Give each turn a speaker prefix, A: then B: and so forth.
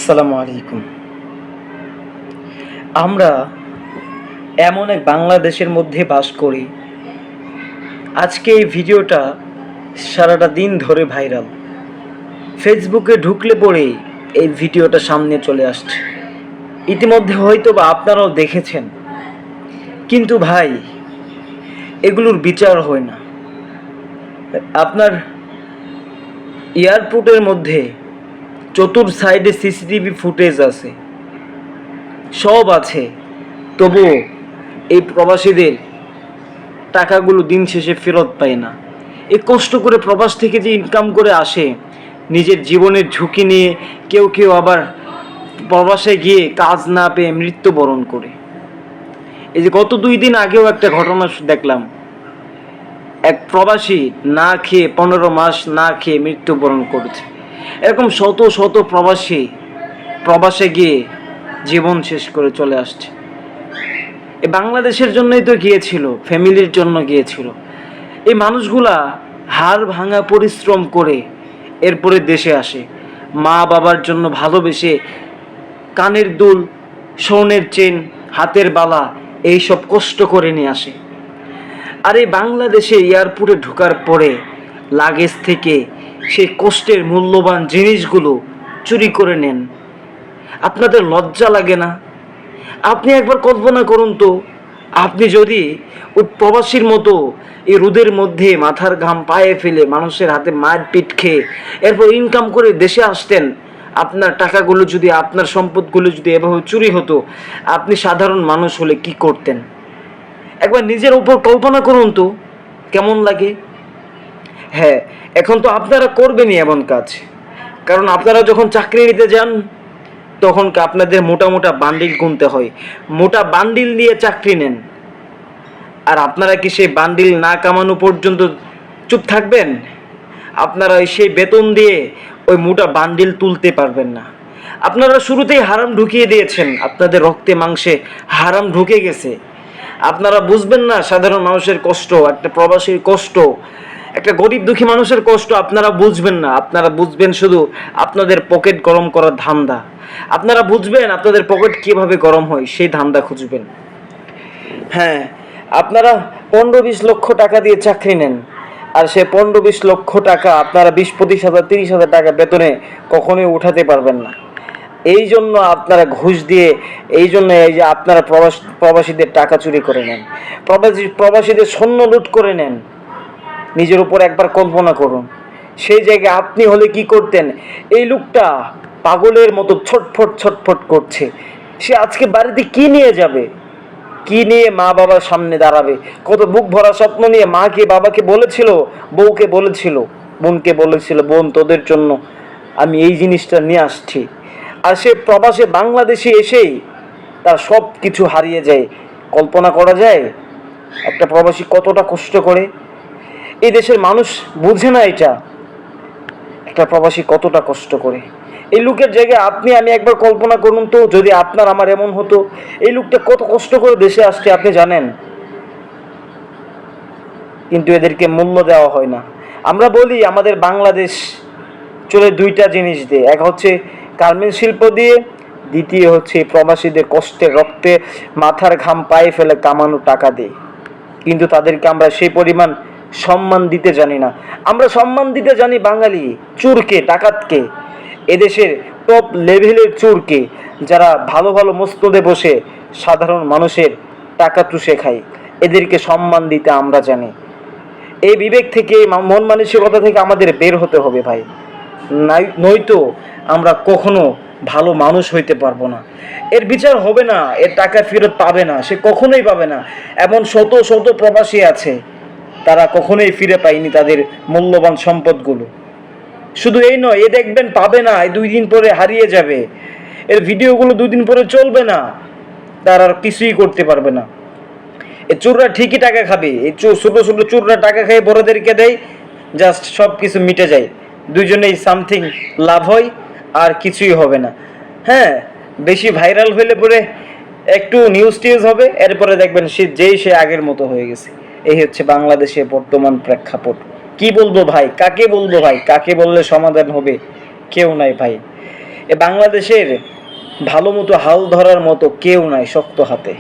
A: আসসালামু আলাইকুম। আমরা এমন এক বাংলাদেশের মধ্যে বাস করি, আজকে এই ভিডিওটা সারাটা দিন ধরে ভাইরাল। ফেসবুকে ঢুকলে পরেই এই ভিডিওটা সামনে চলে আসছে। ইতিমধ্যে হয়তো বা আপনারাও দেখেছেন, কিন্তু ভাই এগুলোর বিচার হয় না। আপনার এয়ারপোর্টের মধ্যে চতুর সাইডে সিসিটিভি ফুটেজ আছে, সব আছে, তবুও এই প্রবাসীদের টাকাগুলো দিন শেষে ফেরত পায় না। এই কষ্ট করে প্রবাস থেকে যে ইনকাম করে আসে, নিজের জীবনের ঝুঁকি নিয়ে কেউ কেউ আবার প্রবাসে গিয়ে কাজ না পেয়ে মৃত্যুবরণ করে। এই যে গত 2 দিন আগেও একটা ঘটনা দেখলাম, এক প্রবাসী না খেয়ে 15 মাস না খেয়ে মৃত্যুবরণ করেছে। এরকম শত শত প্রবাসী প্রবাসে গিয়ে জীবন শেষ করে চলে আসছে। এই বাংলাদেশের জন্যই তো গিয়েছিল, ফ্যামিলির জন্য গিয়েছিল। এই মানুষগুলা হাড় ভাঙা পরিশ্রম করে এরপরে দেশে আসে, মা বাবার জন্য ভালোবেসে কানের দুল, স্বর্ণের চেন, হাতের বালা এইসব কষ্ট করে নিয়ে আসে। আর এই বাংলাদেশে এয়ারপোর্টে ঢোকার পরে লাগেজ থেকে সেই কষ্টের মূল্যবান জিনিসগুলো চুরি করে নেন। আপনাদের লজ্জা লাগে না? আপনি একবার কল্পনা করুন তো, আপনি যদি ওই প্রবাসীর মতো এই রোদের মধ্যে মাথার ঘাম পায়ে ফেলে মানুষের হাতে মারপিট খেয়ে এরপর ইনকাম করে দেশে আসতেন, আপনার টাকাগুলো যদি, আপনার সম্পদগুলো যদি এভাবে চুরি হতো, আপনি সাধারণ মানুষ হলে কি করতেন? একবার নিজের উপর কল্পনা করুন তো, কেমন লাগে? হ্যাঁ, এখন তো আপনারা করবেনই এমন কাজ, কারণ আপনারা যখন চাকরি নিতে যান তখন আপনাদের মোটা মোটা বান্ডিল গুনতে হয়, মোটা বান্ডিল নিয়ে চাকরি নেন। আর আপনারা কি সেই বান্ডিল না কামানো পর্যন্ত চুপ থাকবেন? আপনারা সেই বেতন দিয়ে ওই মোটা বান্ডিল তুলতে পারবেন না। আপনারা শুরুতেই হারাম ঢুকিয়ে দিয়েছেন, আপনাদের রক্তে মাংসে হারাম ঢুকে গেছে। আপনারা বুঝবেন না সাধারণ মানুষের কষ্ট, একটা প্রবাসীর কষ্ট, একটা গরিব দুঃখী মানুষের কষ্ট আপনারা বুঝবেন না। আপনারা বুঝবেন শুধু আপনাদের পকেট গরম করার ধান্দা। আপনারা বুঝবেন আপনাদের পকেট কিভাবে গরম হয়, সেই ধান্দা খুঁজবেন। হ্যাঁ, আপনারা 15-20 লক্ষ টাকা দিয়ে চাকরি নেন, আর সে 15-20 লক্ষ টাকা আপনারা 20-25 হাজার 30 হাজার টাকা বেতনে কখনোই উঠাতে পারবেন না। এই জন্য আপনারা ঘুষ দিয়ে, এই জন্য এই যে আপনারা প্রবাসীদের টাকা চুরি করে নেন, প্রবাসীদের সৈন্য লুট করে নেন। নিজের উপর একবার কল্পনা করুন, সেই জায়গায় আপনি হলে কি করতেন? এই লোকটা পাগলের মতো ছটফট ছটফট করছে, সে আজকে বাড়িতে কি নিয়ে যাবে, কি নিয়ে মা বাবার সামনে দাঁড়াবে? কত বুক ভরা স্বপ্ন নিয়ে মাকে বাবাকে বলেছিল, বউকে বলেছিল, বোনকে বলেছিল, বোন তোদের জন্য আমি এই জিনিসটা নিয়ে আসছি। আর সে প্রবাসে বাংলাদেশে এসেই তার সব কিছু হারিয়ে যায়। কল্পনা করা যায় একটা প্রবাসী কতটা কষ্ট করে? এই দেশের মানুষ বুঝে না এটা, একটা প্রবাসী কতটা কষ্ট করে। এই লোকের জায়গায় আপনি আমি একবার কল্পনা করুন তো, যদি আপনার আমার এমন হতো। এই লোকটা কত কষ্ট করে দেশে আসছে আপনি জানেন, কিন্তু এদেরকে মূল্য দেওয়া হয় না। আমরা বলি আমাদের বাংলাদেশ চলে 2টা জিনিস দিয়ে, এক হচ্ছে গার্মেন্টস শিল্প দিয়ে, দ্বিতীয় হচ্ছে প্রবাসীদের কষ্টে রক্তে মাথার ঘাম পায়ে ফেলে কামানো টাকা দিয়ে। কিন্তু তাদেরকে আমরা সেই পরিমাণ সম্মান দিতে জানি না। আমরা সম্মান দিতে জানি বাঙালি চোরকে, ডাকাতকে, এদেশের টপ লেভেলের চোরকে, যারা ভালো ভালো মসনদে বসে সাধারণ মানুষের টাকা চুষে খায়। এদেরকে সম্মান দিতে আমরা জানি। এই বিবেক থেকে, মন মানসিকতা থেকে আমাদের বের হতে হবে ভাই, নয়তো আমরা কখনো ভালো মানুষ হইতে পারবো না। এর বিচার হবে না, এর টাকা ফেরত পাবে না, সে কখনোই পাবে না। এমন শত শত প্রবাসী আছে, তারা কখনোই ফিরে পায়নি তাদের মূল্যবান সম্পদগুলো। শুধু এই নয়, এ দেখবেন পাবে না, এই 2 দিন পরে হারিয়ে যাবে, এর ভিডিওগুলো 2 দিন পরে চলবে না, তার আর কিছুই করতে পারবে না। এই চোররা ঠিকই টাকা খাবে, এই ছোট ছোট চোররা টাকা খেয়ে বড়দেরকে দেয়, জাস্ট সব কিছু মিটে যায়, দুজনেই সামথিং লাভ হয়, আর কিছুই হবে না। হ্যাঁ, বেশি ভাইরাল হইলে পরে একটু নিউজ টিউজ হবে, এরপরে দেখবেন সে আগের মতো হয়ে গেছে। এই হচ্ছে বাংলাদেশের বর্তমান প্রেক্ষাপট। কি বলবো ভাই, কাকে বলবো ভাই, কাকে বললে সমাধান হবে? কেউ নাই ভাই। এ বাংলাদেশের ভালো মতো হাল ধরার মতো কেউ নাই শক্ত হাতে।